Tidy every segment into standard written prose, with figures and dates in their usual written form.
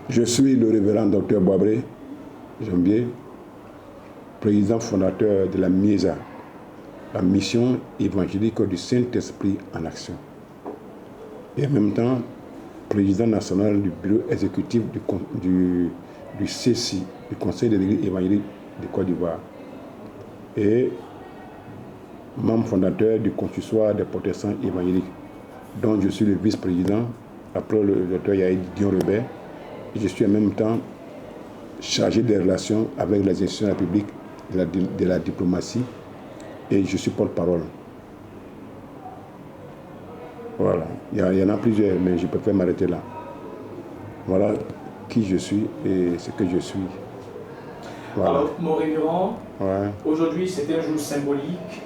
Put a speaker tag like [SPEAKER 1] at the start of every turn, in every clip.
[SPEAKER 1] Je suis le révérend Dr Boabré Janvier, président fondateur de la MIESA, la mission évangélique du Saint-Esprit en action. Et en même temps, président national du bureau exécutif du CECI, du Conseil des Églises évangéliques de Côte d'Ivoire. Et membre fondateur du consistoire des protestants évangéliques, dont je suis le vice-président, après le docteur Yaïd Dion-Rebert. Je suis en même temps chargé des relations avec les institutions de la République, de la diplomatie, et je suis porte-parole. Voilà, il y en a plusieurs, mais je préfère m'arrêter là. Voilà qui je suis et ce que je suis. Voilà.
[SPEAKER 2] Alors, mon révérend, aujourd'hui c'est un jour symbolique.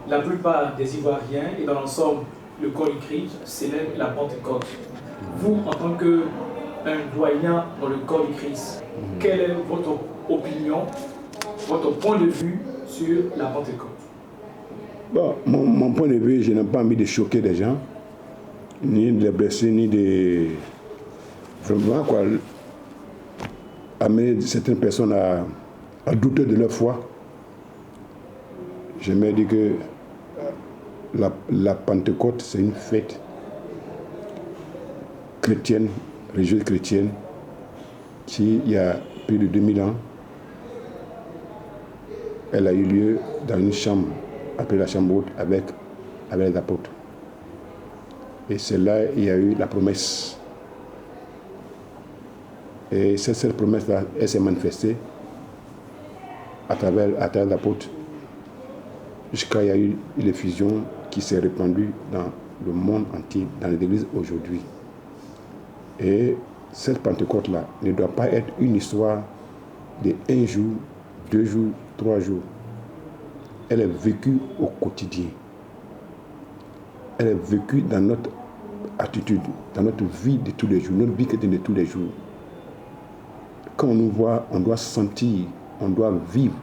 [SPEAKER 2] La plupart des Ivoiriens et dans l'ensemble, le corps du Christ célèbrent la Pentecôte. Vous, en tant qu'un doyen dans le corps du Christ, quelle est votre opinion, votre point de vue sur la Pentecôte?
[SPEAKER 1] Bon, mon point de vue, je n'ai pas envie de choquer les gens, ni de les blesser, ni de... Vraiment, quoi, amener certaines personnes à douter de leur foi. J'aimerais dire que la Pentecôte, c'est une fête chrétienne, religieuse chrétienne, qui, il y a plus de 2000 ans, elle a eu lieu dans une chambre, appelée la chambre haute, avec les apôtres. Et c'est là il y a eu la promesse. Et cette promesse-là, elle s'est manifestée à travers l'apôtre, jusqu'à il y a eu l'effusion qui s'est répandue dans le monde entier, dans les églises aujourd'hui. Et cette Pentecôte-là ne doit pas être une histoire de 1 jour, 2 jours, 3 jours. Elle est vécue au quotidien. Elle est vécue dans notre attitude, dans notre vie de tous les jours, notre vie chrétienne de tous les jours. Quand on nous voit, on doit sentir, on doit vivre,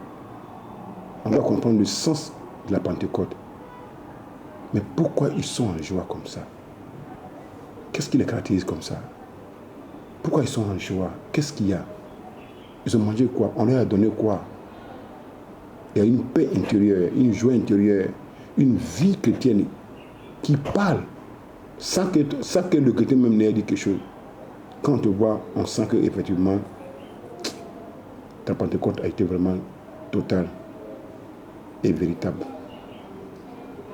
[SPEAKER 1] on doit comprendre le sens de la Pentecôte. Mais pourquoi ils sont en joie comme ça? Qu'est-ce qui les caractérise comme ça? Pourquoi ils sont en joie? Qu'est-ce qu'il y a? Ils ont mangé quoi? On leur a donné quoi? Il y a une paix intérieure, une joie intérieure, une vie chrétienne qui parle sans que le chrétien même n'ait dit quelque chose. Quand on te voit, on sent qu'effectivement, ta Pentecôte a été vraiment totale et véritable.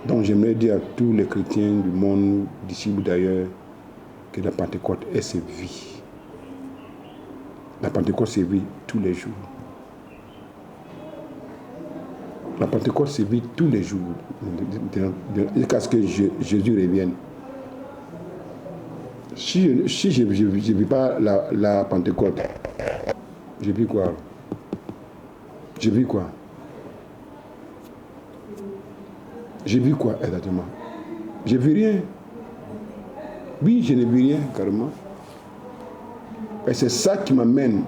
[SPEAKER 1] Donc j'aimerais dire à tous les chrétiens du monde, d'ici ou d'ailleurs, que la Pentecôte est sa vie. La Pentecôte, c'est vie tous les jours. La Pentecôte, c'est vie tous les jours, jusqu'à ce que Jésus revienne. Si je ne vis pas la Pentecôte, je vis quoi? Je vis quoi? Je vis quoi exactement? Je ne vis rien. Oui, je ne vis rien, carrément. Et c'est ça qui m'amène,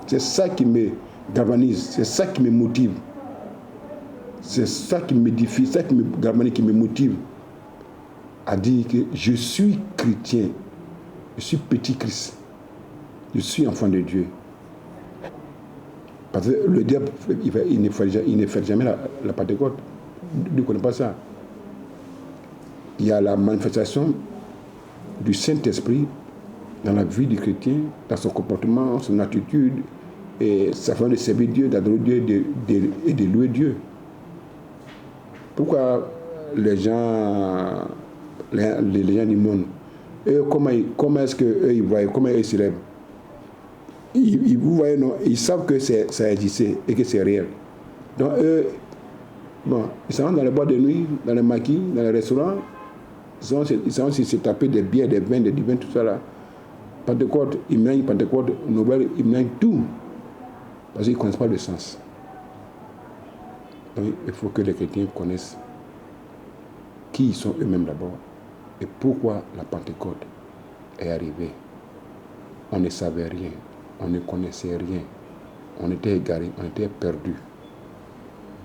[SPEAKER 1] c'est ça qui me galvanise, c'est ça qui me motive. C'est ça qui m'édifie, ça qui me galvanise, qui me motive à dire que je suis chrétien, je suis petit Christ, je suis enfant de Dieu. Parce que le diable, il ne fait jamais la Pentecôte. Il ne connaît pas ça. Il y a la manifestation du Saint-Esprit dans la vie du chrétien, dans son comportement, son attitude, et sa façon de servir Dieu, d'adorer Dieu et de louer Dieu. Pourquoi les gens du monde, eux, comment est-ce qu'eux ils voient, comment ils célèbrent? Vous voyez, non, ils savent que ça existait et que c'est réel. Donc eux, bon, ils s'en vont dans les boîtes de nuit, dans les maquis, dans les restaurants, ils s'en vont se taper des bières, des vins, des divins, tout ça là. Pentecôte, ils mélangent Pentecôte, Nobel, ils mélangent tout. Parce qu'ils ne connaissent pas le sens. Donc il faut que les chrétiens connaissent qui ils sont eux-mêmes d'abord et pourquoi la Pentecôte est arrivée. On ne savait rien, on ne connaissait rien, on était égarés, on était perdus.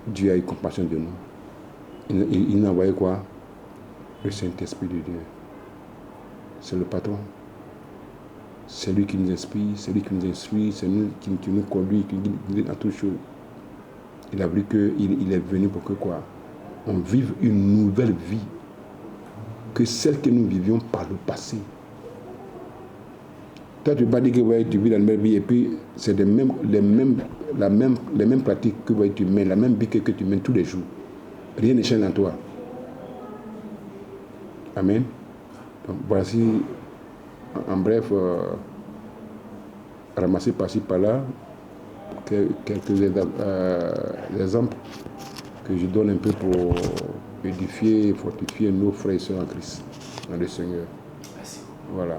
[SPEAKER 1] Dieu a eu compassion de nous. Il nous a envoyé quoi? Le Saint-Esprit de Dieu. C'est le patron. C'est lui qui nous inspire, c'est lui qui nous instruit, c'est lui qui nous conduit, qui nous guide à toutes choses. Il a voulu qu'il est venu pour que quoi? On vive une nouvelle vie que celle que nous vivions par le passé. Toi, tu ne peux pas dire que ouais, tu vis la même vie et puis c'est les mêmes pratiques que ouais, tu mènes, la même vie que tu mènes tous les jours. Rien ne change en toi. Amen. Donc, voici, en bref, ramasser par-ci par-là quelques exemples que je donne un peu pour édifier et fortifier nos frères et sœurs en Christ, dans le Seigneur.
[SPEAKER 2] Merci.
[SPEAKER 1] Voilà.